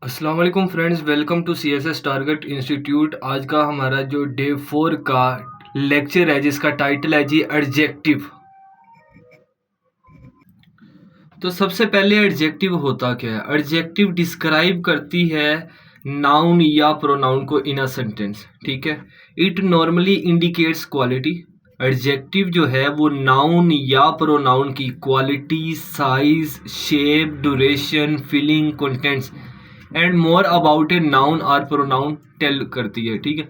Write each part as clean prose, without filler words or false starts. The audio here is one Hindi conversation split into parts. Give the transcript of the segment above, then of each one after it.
अस्सलाम वालेकुम friends, welcome to C S S target institute. आज का हमारा जो डे 4 का लेक्चर है जिसका टाइटल है जी एडजेक्टिव। तो सबसे पहले एडजेक्टिव होता क्या है? एडजेक्टिव डिस्क्राइब करती है नाउन या प्रोनाउन को इन अ सेंटेंस। ठीक है, it normally indicates quality. Adjective जो है वो नाउन या प्रोनाउन की quality, size, shape, duration, feeling, contents and more about a noun और प्रोनाउन टेल करती है। ठीक है,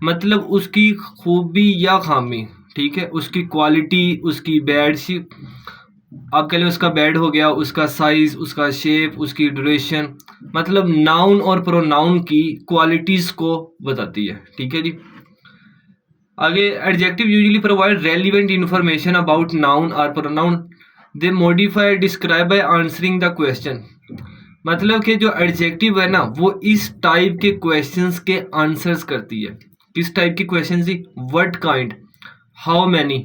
मतलब उसकी खूबी या खामी। ठीक है, उसकी क्वालिटी, उसकी बैड सी, आप कह लें उसका बैड हो गया, उसका साइज, उसका शेप, उसकी ड्यूरेशन, मतलब नाउन और प्रोनाउन की क्वालिटीज को बताती है। ठीक है जी। आगे, adjective usually provide relevant information about noun और pronoun. They modify describe by answering the question. मतलब कि जो एडजेक्टिव है ना वो इस टाइप के क्वेश्चंस के आंसर्स करती है। किस टाइप के क्वेश्चन जी? What kind, how many,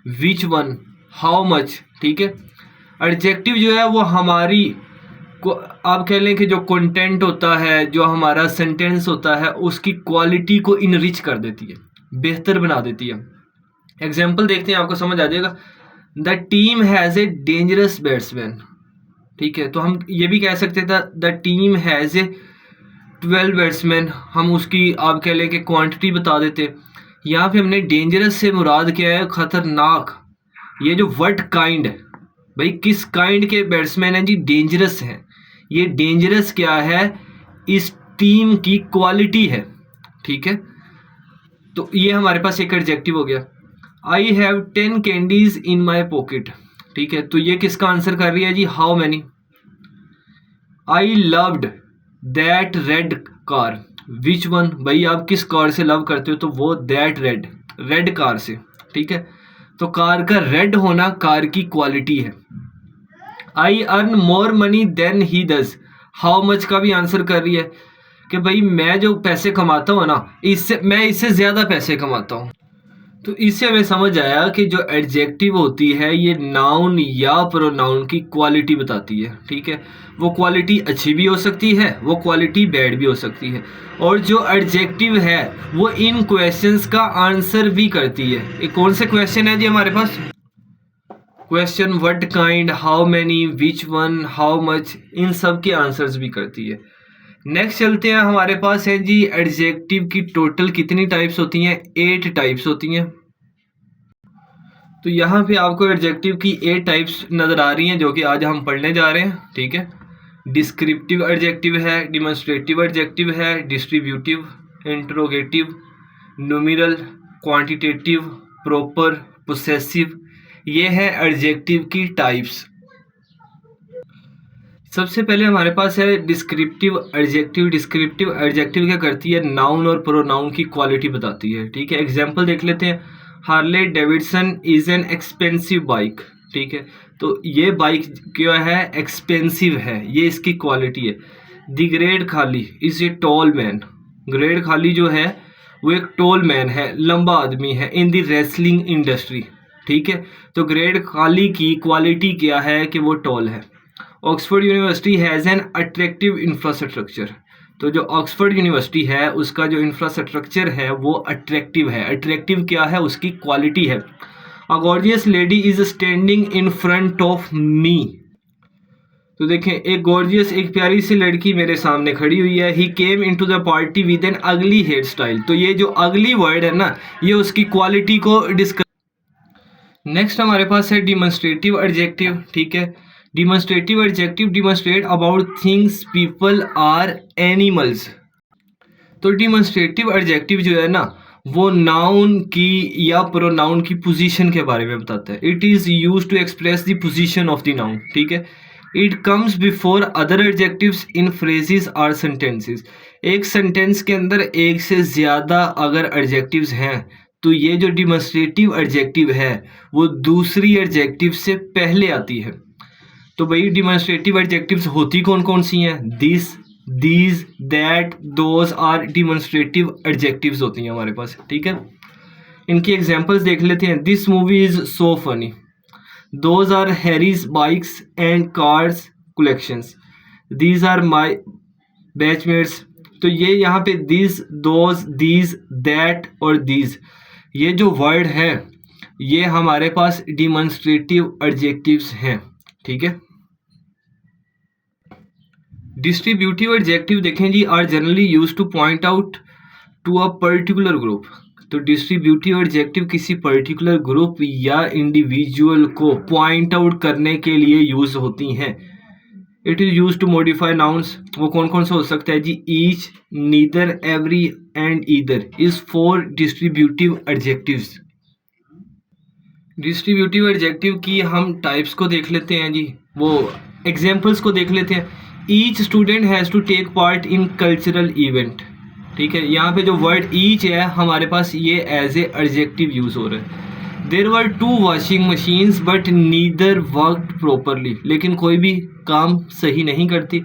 which one, how much. ठीक है, एडजेक्टिव जो है वो हमारी को आप कह लें कि जो कंटेंट होता है, जो हमारा सेंटेंस होता है, उसकी क्वालिटी को इनरिच कर देती है, बेहतर बना देती है। एग्जाम्पल देखते हैं, आपको समझ आ जाएगा। The team has a dangerous batsman. ठीक है, तो हम ये भी कह सकते थे the team has a 12 batsman. हम उसकी आप कह लें कि क्वांटिटी बता देते। यहाँ पे हमने डेंजरस से मुराद क्या है? खतरनाक। ये जो व्हाट काइंड है, भाई किस काइंड के बैट्समैन हैं जी? डेंजरस हैं। ये डेंजरस क्या है? इस टीम की क्वालिटी है। ठीक है, तो ये हमारे पास एक एडजेक्टिव हो गया। I have 10 candies in my pocket. ठीक है, तो ये किसका आंसर कर रही है जी? How many. I loved that red car. Which one, भाई आप किस कार से लव करते हो? तो वो दैट रेड, रेड कार से। ठीक है, तो कार का रेड होना कार की क्वालिटी है। I earn more money than he does. How much का भी आंसर कर रही है कि भाई मैं जो पैसे कमाता हूँ ना, इससे मैं इससे ज़्यादा पैसे कमाता हूँ। तो इससे हमें समझ आया कि जो एडजेक्टिव होती है ये नाउन या प्रोनाउन की क्वालिटी बताती है। ठीक है, वो क्वालिटी अच्छी भी हो सकती है, वो क्वालिटी बैड भी हो सकती है। और जो एडजेक्टिव है वो इन क्वेश्चंस का आंसर भी करती है। ये कौन से क्वेश्चन है जी हमारे पास? Question what kind, how many, which one, how much, इन सब के आंसर्स भी करती है। नेक्स्ट चलते हैं, हमारे पास है जी एडजेक्टिव की टोटल कितनी टाइप्स होती हैं? 8 टाइप्स होती हैं। तो यहाँ पे आपको एडजेक्टिव की 8 टाइप्स नज़र आ रही हैं जो कि आज हम पढ़ने जा रहे हैं। ठीक है, डिस्क्रिप्टिव एडजेक्टिव है, डिमॉन्स्ट्रेटिव एडजेक्टिव है, distributive, interrogative, numeral, quantitative, proper, possessive. ये है एडजेक्टिव की टाइप्स। सबसे पहले हमारे पास है डिस्क्रिप्टिव एडजेक्टिव। डिस्क्रिप्टिव एडजेक्टिव क्या करती है? नाउन और प्रोनाउन की क्वालिटी बताती है। ठीक है, एग्जांपल देख लेते हैं। Harley Davidson is an expensive bike. ठीक है, तो ये बाइक क्या है? एक्सपेंसिव है, ये इसकी क्वालिटी है। द ग्रेट खाली is a tall man. Great खाली जो है वो एक टॉल मैन है, लंबा आदमी है इन द रेसलिंग इंडस्ट्री। ठीक है, तो ग्रेट खाली की क्वालिटी क्या है कि वो टॉल है। Oxford university has an attractive infrastructure. तो जो ऑक्सफोर्ड यूनिवर्सिटी है उसका जो इंफ्रास्ट्रक्चर है वो अट्रैक्टिव है। अट्रैक्टिव क्या है? उसकी क्वालिटी है। अ gorgeous lady is standing in front of me. तो देखें, एक गॉर्जियस, एक प्यारी सी लड़की मेरे सामने खड़ी हुई है। He came in to the party with an ugly hair style. तो ये जो अगली वर्ड है ना, ये उसकी क्वालिटी को डिस्क्राइब। नेक्स्ट हमारे पास है डिमॉन्स्ट्रेटिव एडजेक्टिव। ठीक है, demonstrative adjective demonstrate about things, people or animals. तो डिमॉन्स्ट्रेटिव एडजेक्टिव जो है ना वो नाउन की या प्रोनाउन की पोजीशन के बारे में बताता है। It is use to express the position of the noun. ठीक है, it comes before other adjectives in phrases और सेंटेंसेस। एक सेंटेंस के अंदर एक से ज़्यादा अगर एडजेक्टिव्स हैं तो ये जो डिमॉन्स्ट्रेटिव एडजेक्टिव है वो दूसरी एडजेक्टिव से पहले आती है। तो भाई डिमॉन्स्ट्रेटिव एडजेक्टिव्स होती कौन कौन सी हैं? This, these, that, those are demonstrative adjectives होती हैं हमारे पास। ठीक है, इनकी एग्जांपल्स देख लेते हैं। This movie is so funny. Those are Harry's bikes and cars collections. These are my batchmates. तो ये यहाँ पे दिस, दोज, दीज, दैट और दीज, ये जो वर्ड है ये हमारे पास डिमॉन्स्ट्रेटिव एडजेक्टिव्स हैं, ठीक है। डिस्ट्रीब्यूटिव एडजेक्टिव देखें जी, are generally use to point out to a particular group. तो डिस्ट्रीब्यूटिव एडजेक्टिव किसी पर्टिकुलर ग्रुप या इंडिविजुअल को पॉइंट आउट करने के लिए यूज होती हैं। It is use to modify nouns. वो कौन कौन सा हो सकता है जी? Each, neither, every and either is 4 distributive adjectives. Distributive adjective की हम टाइप्स को देख लेते हैं जी, वो एग्जाम्पल्स को देख लेते हैं। Each student has to take part in cultural event, ठीक है। यहाँ पे जो वर्ड ईच है हमारे पास ये एज ए एडजेक्टिव यूज़ हो रहा है। There were 2 washing machines but neither worked properly, लेकिन कोई भी काम सही नहीं करती।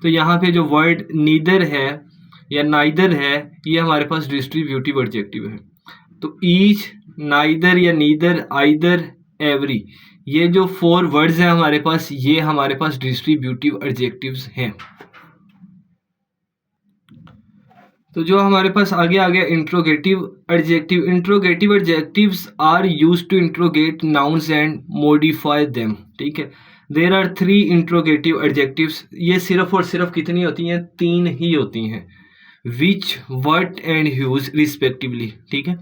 तो यहाँ पे जो वर्ड नीदर है या नाइदर है ये हमारे पास डिस्ट्रीब्यूटिव एडजेक्टिव है। तो ईच, नाइदर या नीदर, आइदर, एवरी, ये जो 4 वर्ड्स हैं हमारे पास, ये हमारे पास डिस्ट्रीब्यूटिव एडजेक्टिव्स हैं। तो जो हमारे पास आगे आ गया interrogative adjective. Interrogative adjectives are used to interrogate nouns and modify them, ठीक है। There are 3 interrogative adjectives. ये सिर्फ और सिर्फ कितनी होती हैं? 3 ही होती हैं, विच, व्हाट एंड ह्यूज रिस्पेक्टिवली, ठीक है।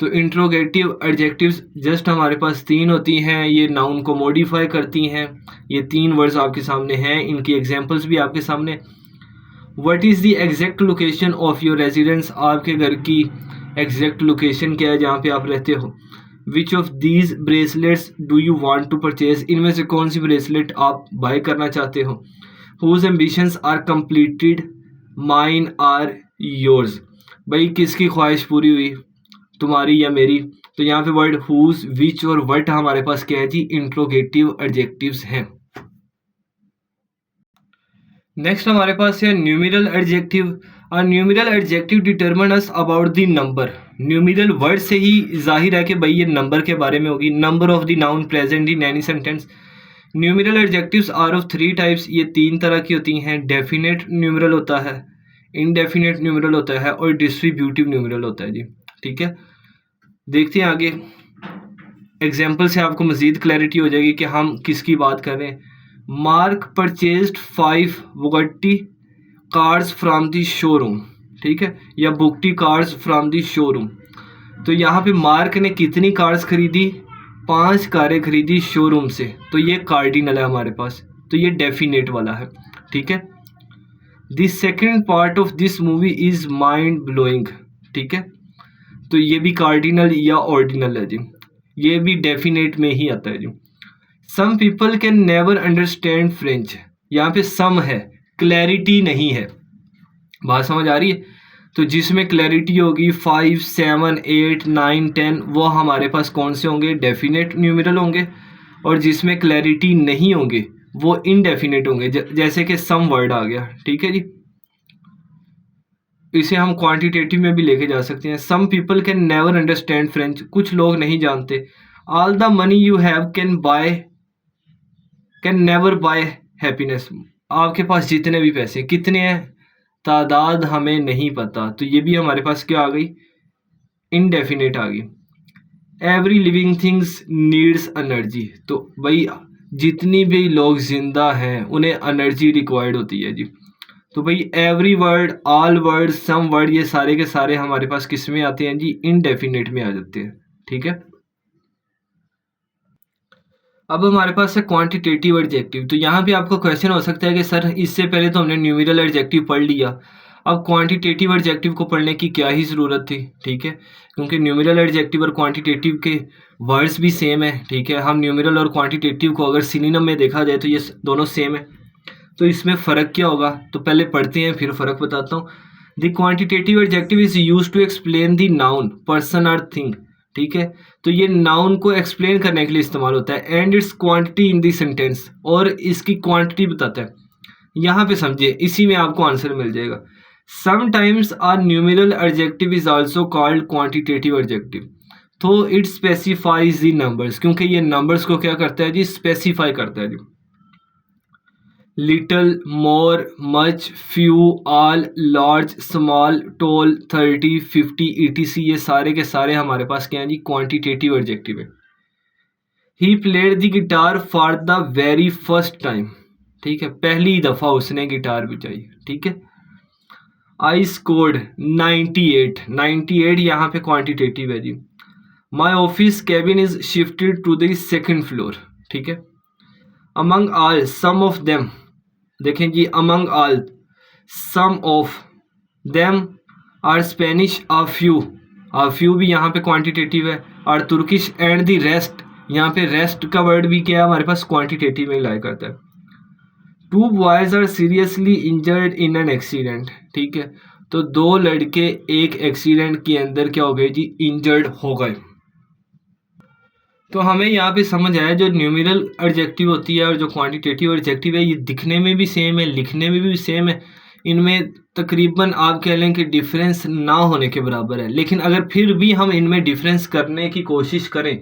तो इंट्रोगेटिव एडजेक्टिव्स जस्ट हमारे पास 3 होती हैं, ये नाउन को मॉडिफाई करती हैं। ये 3 वर्ड्स आपके सामने हैं, इनकी एग्जांपल्स भी आपके सामने। What is the exact location of your residence, आपके घर की एग्जैक्ट लोकेशन क्या है जहाँ पे आप रहते हो। Which of these bracelets do you want to purchase, इनमें से कौन सी ब्रेसलेट आप बाय करना चाहते हो। Whose ambitions are completed, mine or yours, भाई किसकी ख्वाहिश पूरी हुई, तुम्हारी या मेरी। तो यहाँ पे वर्ड हुज, विच और व्हाट हमारे पास क्या है जी? इंट्रोगेटिव एडजेक्टिव्स हैं। नेक्स्ट हमारे पास है न्यूमेरल एडजेक्टिव। और numeral adjective determine us about the number. Numeral word से ही जाहिर है कि भाई ये नंबर के बारे में होगी। Number of the noun present in any sentence. Numeral adjectives are of 3 types, ये 3 तरह की होती हैं। डेफिनेट न्यूमेरल होता है, इनडेफिनेट न्यूमेरल होता है और डिस्ट्रीब्यूटिव न्यूमेरल होता है जी, ठीक है। देखते हैं आगे, एग्जाम्पल से आपको मज़ीद क्लैरिटी हो जाएगी कि हम किसकी बात कर रहे हैं। Mark purchased 5 Bugatti cars from the showroom, ठीक है, या Bugatti cars from the showroom. तो यहाँ पे मार्क ने कितनी कार्स खरीदी? 5 कारें खरीदी शोरूम से। तो ये कार्डिनल है हमारे पास, तो ये डेफिनेट वाला है, ठीक है। The second part of this movie is mind blowing, ठीक है। तो ये भी कार्डिनल या ऑर्डिनल है जी, ये भी डेफिनेट में ही आता है जी। Some people can never understand French, यहाँ पे सम है, क्लैरिटी नहीं है। बात समझ आ रही है? तो जिसमें क्लैरिटी होगी 5, 7, 8, 9, 10 वो हमारे पास कौन से होंगे? डेफिनेट न्यूमेरल होंगे। और जिसमें क्लैरिटी नहीं होंगे वो इनडेफिनेट होंगे, जैसे कि सम वर्ड आ गया, ठीक है जी। इसे हम क्वांटिटेटिव में भी लेके जा सकते हैं। Some people can never understand French, कुछ लोग नहीं जानते। All the money you have can never buy happiness, आपके पास जितने भी पैसे, कितने हैं, तादाद हमें नहीं पता। तो ये भी हमारे पास क्या आ गई? इनडेफिनेट आ गई। Every living things needs energy, तो भाई जितनी भी लोग जिंदा हैं उन्हें एनर्जी रिक्वायर्ड होती है जी। तो भाई every word, all word, some word, ये सारे के सारे हमारे पास किस में आते हैं जी? इनडेफिनेट में आ जाते हैं, ठीक है। अब हमारे पास है क्वांटिटेटिव एडजेक्टिव। तो यहाँ पे आपको क्वेश्चन हो सकता है कि सर इससे पहले तो हमने न्यूमेरल एडजेक्टिव पढ़ लिया, अब क्वांटिटेटिव एडजेक्टिव को पढ़ने की क्या ही ज़रूरत थी, ठीक है। क्योंकि न्यूमेरल एडजेक्टिव और क्वांटिटेटिव के वर्ड्स भी सेम है, ठीक है। हम न्यूमेरल और क्वांटिटेटिव को अगर सिनोनिम में देखा जाए तो ये दोनों सेम है, तो इसमें फ़र्क क्या होगा? तो पहले पढ़ते हैं फिर फ़र्क बताता हूँ। The quantitative adjective is use to explain the noun, person और थिंग, ठीक है। तो ये नाउन को एक्सप्लेन करने के लिए इस्तेमाल होता है। And it's quantity in the sentence, और इसकी क्वांटिटी बताता है। यहाँ पे समझिए, इसी में आपको आंसर मिल जाएगा। Sometimes or numeral adjective is also called quantitative adjective, तो इट स्पेसिफाइज द नंबर्स, क्योंकि ये नंबर्स को क्या करता है जी? स्पेसिफाई करता है जी। Little, more, much, few, all, large, small, tall, 30, 50, etc, ये सारे के सारे हमारे पास क्या है जी, क्वांटिटेटिव एडजेक्टिव है। He played the guitar for the very first time, ठीक है, पहली दफा उसने गिटार बजाई, ठीक है। आई स्कोर्ड 98, 98 यहाँ पे क्वांटिटेटिव है जी। My office cabin is shifted to the second floor, ठीक है। Among all, some of them, देखें जी, among all, some of them are Spanish, a few भी यहाँ पे क्वांटिटेटिव है। और तुर्किश एंड द रेस्ट, यहाँ पे रेस्ट का वर्ड भी क्या है हमारे पास, क्वांटिटेटिव में लाया करता है। Two boys are seriously injured in an accident, ठीक है, तो दो लड़के एक एक्सीडेंट के अंदर क्या हो गए जी, इंजर्ड हो गए। तो हमें यहाँ पे समझ आया जो न्यूमेरल एडजेक्टिव होती है और जो क्वांटिटेटिव एडजेक्टिव है, ये दिखने में भी सेम है, लिखने में भी सेम है, इनमें तकरीबन आप कह लें कि डिफरेंस ना होने के बराबर है। लेकिन अगर फिर भी हम इनमें डिफरेंस करने की कोशिश करें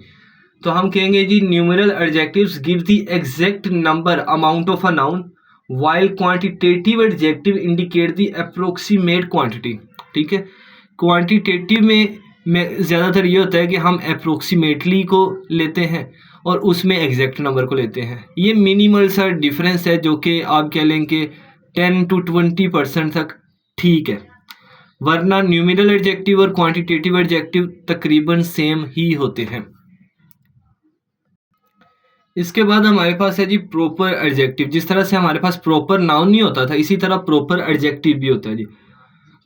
तो हम कहेंगे जी, numeral adjectives give the exact number amount of a noun, while quantitative adjective indicate the approximate quantity, ठीक है। क्वांटिटेटिव में ज़्यादातर ये होता है कि हम अप्रोक्सीमेटली को लेते हैं और उसमें एग्जैक्ट नंबर को लेते हैं। ये मिनिमल सा डिफरेंस है जो कि आप कह लें कि 10 to 20% तक ठीक है, वरना न्यूमेरल एडजेक्टिव और क्वांटिटेटिव एडजेक्टिव तकरीबन सेम ही होते हैं। इसके बाद हमारे पास है जी प्रॉपर एडजेक्टिव। जिस तरह से हमारे पास प्रॉपर नाउन नहीं होता था, इसी तरह प्रॉपर एडजेक्टिव भी होता है जी।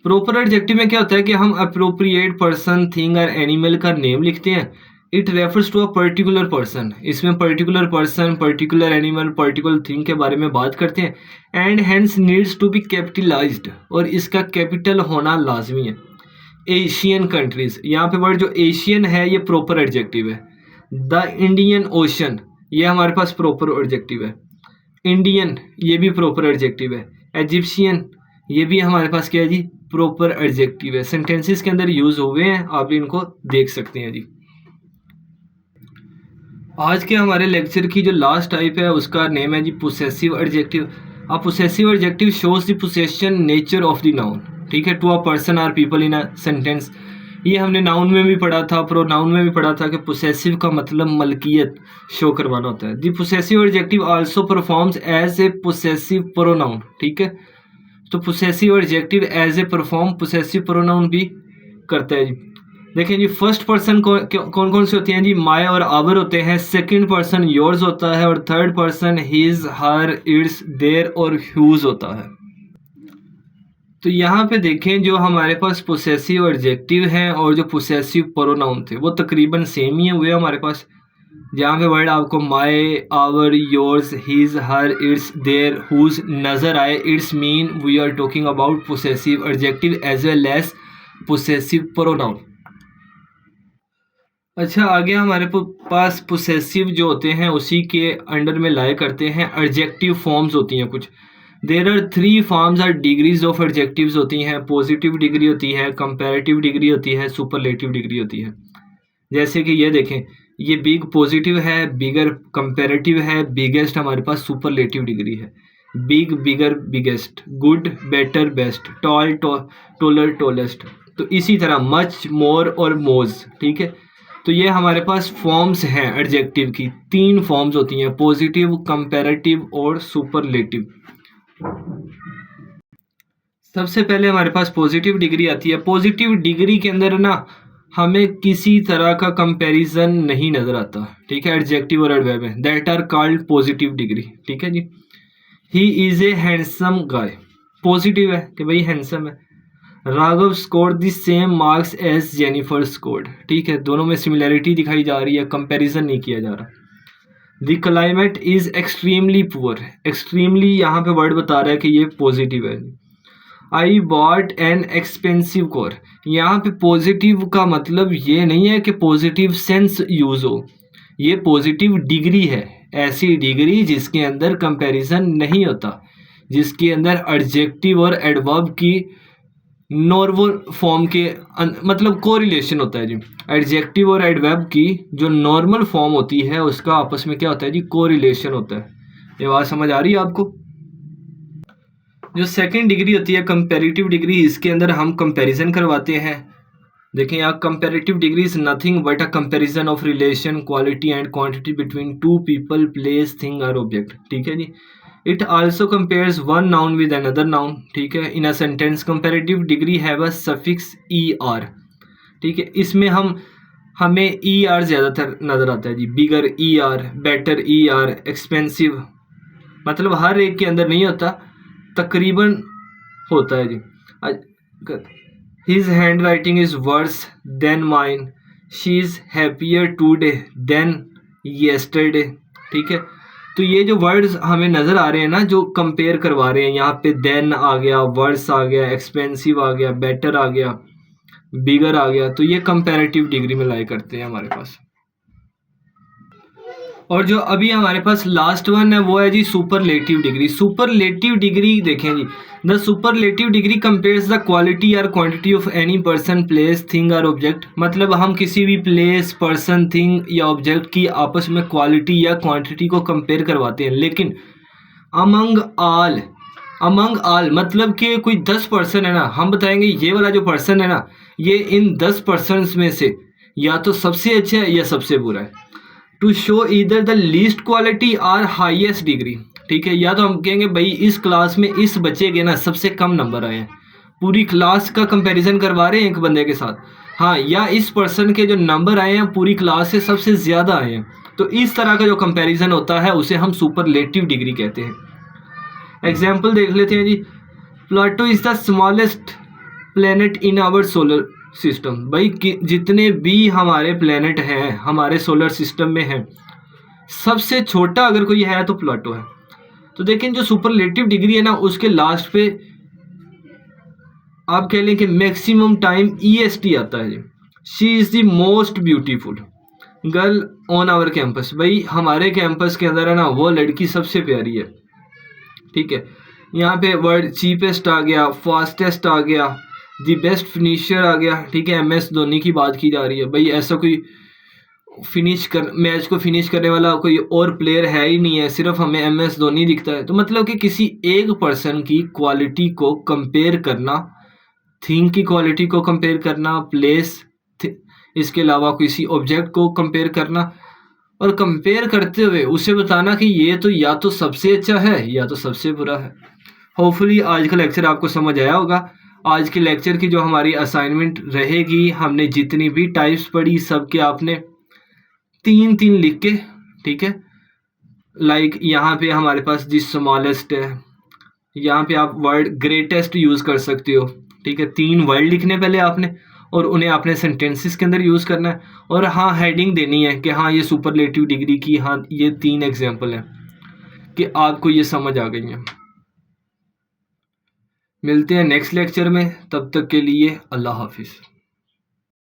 प्रॉपर एडजेक्टिव में क्या होता है कि हम अप्रोप्रिएट पर्सन, थिंग और एनिमल का नेम लिखते हैं। It refers to a particular person, इसमें particular person, particular animal, particular thing के बारे में बात करते हैं। And hence needs to be capitalized, और इसका कैपिटल होना लाजमी है। एशियन कंट्रीज, यहाँ पे वर्ड जो एशियन है ये प्रॉपर एडजेक्टिव है। द इंडियन ओशन, ये हमारे पास प्रॉपर एडजेक्टिव है। इंडियन, ये भी प्रॉपर एडजेक्टिव है। इजिप्शियन, ये भी हमारे पास क्या है जी, प्रॉपर एडजेक्टिव है। सेंटेंसेस के अंदर यूज हुए हैं, आप इनको देख सकते हैं जी। आज के हमारे लेक्चर की जो लास्ट टाइप है उसका नेम है जी possessive adjective. A possessive adjective shows the possession nature of the noun, ठीक है, to a person or people in a sentence. ये हमने नाउन में भी पढ़ा था, प्रोनाउन में भी पढ़ा था कि पोसेसिव का मतलब मलकियत शो करवाना होता है। The possessive adjective also performs as a possessive pronoun, ठीक है, तो possessive adjective as a perform possessive pronoun भी करता है जी। देखें जी, फर्स्ट पर्सन कौन कौन से होते हैं जी, माय और आवर होते हैं। सेकंड पर्सन योर्स होता है और third person his, her, its, their और ह्यूज होता है। तो यहाँ पे देखें जो हमारे पास पोसेसिव एडजेक्टिव हैं और जो पोसेसिव प्रोनाउन थे वो तकरीबन सेम ही हुए हमारे पास। जहाँ पे वर्ड आपको my, our, yours, his, her, its, their, whose नज़र आए, it's mean we are talking about possessive adjective as well as possessive pronoun. अच्छा, आगे हमारे पास पोसेसिव जो होते हैं उसी के अंडर में लाया करते हैं एडजेक्टिव फॉर्म्स होती हैं कुछ। There are 3 forms or degrees of adjectives होती हैं। पॉजिटिव डिग्री होती है, कंपैरेटिव डिग्री होती है, सुपरलेटिव डिग्री होती है। जैसे कि ये देखें, ये बिग पॉजिटिव है, बिगर कंपैरेटिव है, बिगेस्ट हमारे पास सुपरलेटिव डिग्री है। Big, bigger, biggest, good, better, best, tall, taller, tallest. तो इसी तरह मच, मोर और मोज, ठीक है। तो ये हमारे पास फॉर्म्स हैं एडजेक्टिव की। 3 फॉर्म्स होती हैं, पॉजिटिव, कंपैरेटिव और सुपरलेटिव। सबसे पहले हमारे पास पॉजिटिव डिग्री आती है। पॉजिटिव डिग्री के अंदर ना हमें किसी तरह का कंपैरिजन नहीं नजर आता, ठीक है, एडजेक्टिव और एडवर्ब में। That are called positive degree, ठीक है जी। He is a handsome guy, positive है कि भाई हैंडसम है। Raghav scored the same marks as Jennifer scored, ठीक है, दोनों में सिमिलैरिटी दिखाई जा रही है, कंपैरिजन नहीं किया जा रहा। The climate is extremely poor, extremely यहाँ पे वर्ड बता रहा है कि ये पॉजिटिव है। I bought an expensive car, यहाँ पे पॉजिटिव का मतलब ये नहीं है कि पॉजिटिव सेंस यूज हो, ये पॉजिटिव डिग्री है, ऐसी डिग्री जिसके अंदर कंपैरिजन नहीं होता, जिसके अंदर एडजेक्टिव और एडवर्ब की नॉर्मल फॉर्म के मतलब कोरिलेशन होता है जी। एडजेक्टिव और एडवर्ब की जो नॉर्मल फॉर्म होती है उसका आपस में क्या होता है जी, कोरिलेशन होता है। ये बात समझ आ रही है आपको? जो सेकंड डिग्री होती है कंपैरेटिव डिग्री, इसके अंदर हम कंपैरिजन करवाते हैं। देखिए यहाँ comparative degree is nothing but a comparison of relation quality and quantity between two people place thing और ऑब्जेक्ट, ठीक है जी। It also compares one noun with another noun, ठीक है। In a sentence comparative degree have a suffix E R, ठीक है। इसमें हमें ई आर ज़्यादातर नज़र आता है जी। Bigger E R, better E R, expensive, मतलब हर एक के अंदर नहीं होता, तकरीबन होता है जी। His hand writing is worse than mine, she is happier today than yesterday, ठीक है। तो ये जो वर्ड्स हमें नज़र आ रहे हैं ना, जो कंपेयर करवा रहे हैं, यहाँ पे देन आ गया, वर्स आ गया, एक्सपेंसिव आ गया, बेटर आ गया, बिगर आ गया, तो ये कंपैरेटिव डिग्री में लाई करते हैं हमारे पास। और जो अभी हमारे पास लास्ट वन है वो है जी सुपरलेटिव डिग्री। सुपरलेटिव डिग्री देखें जी, the superlative degree compares the quality और quantity of any person, place, thing और ऑब्जेक्ट। मतलब हम किसी भी प्लेस, पर्सन, थिंग या ऑब्जेक्ट की आपस में क्वालिटी या क्वांटिटी को कंपेयर करवाते हैं, लेकिन अमंग आल मतलब कि कोई 10 पर्सन है ना, हम बताएंगे ये वाला जो पर्सन है ना, ये इन 10 पर्सन में से या तो सबसे अच्छा है या सबसे बुरा है। टू शो इधर द लीस्ट क्वालिटी और हाईएस्ट डिग्री, ठीक है। या तो हम कहेंगे भाई इस क्लास में इस बच्चे के ना सबसे कम नंबर आए हैं, पूरी क्लास का कंपैरिजन करवा रहे हैं एक बंदे के साथ, हाँ, या इस पर्सन के जो नंबर आए हैं पूरी क्लास से सबसे ज़्यादा आए हैं। तो इस तरह का जो कंपैरिजन होता है उसे हम सुपरलेटिव डिग्री कहते हैं। एग्जाम्पल देख लेते हैं जी। Pluto is the smallest planet in our solar system. भाई जितने भी हमारे प्लेनेट हैं हमारे सोलर सिस्टम में हैं, सबसे छोटा अगर कोई है तो प्लूटो है। तो देखें जो सुपरलेटिव डिग्री है ना, उसके लास्ट पे आप कह लें कि मैक्सिमम टाइम EST आता है। She is the most beautiful girl on our campus. भाई हमारे कैंपस के अंदर है ना वो लड़की सबसे प्यारी है, ठीक है। यहाँ पे वर्ड चीपेस्ट आ गया, फास्टेस्ट आ गया, दी बेस्ट फिनिशर आ गया, ठीक है। MS धोनी की बात की जा रही है। भाई ऐसा कोई मैच को फिनिश करने वाला कोई और प्लेयर है ही नहीं है, सिर्फ हमें MS धोनी दिखता है। तो मतलब कि किसी एक पर्सन की क्वालिटी को कंपेयर करना, थिंग की क्वालिटी को कंपेयर करना, प्लेस, इसके अलावा किसी ऑब्जेक्ट को कंपेयर करना, और कंपेयर करते हुए उसे बताना कि ये तो या तो सबसे अच्छा है या तो सबसे बुरा है। होपफुली आज का लेक्चर आपको समझ आया होगा। आज के लेक्चर की जो हमारी असाइनमेंट रहेगी, हमने जितनी भी टाइप्स पढ़ी सबके आपने 3-3 लिख के, ठीक है। लाइक यहाँ पे हमारे पास दी स्मॉलेस्ट है, यहाँ पे आप वर्ड ग्रेटेस्ट यूज़ कर सकते हो, ठीक है। 3 वर्ड लिखने पहले आपने, और उन्हें आपने सेंटेंसेस के अंदर यूज़ करना है, और हाँ हेडिंग देनी है कि हाँ ये सुपरलेटिव डिग्री की, हाँ ये 3 एग्जाम्पल हैं कि आपको ये समझ आ गई हैं। मिलते हैं नेक्स्ट लेक्चर में, तब तक के लिए अल्लाह हाफिज़।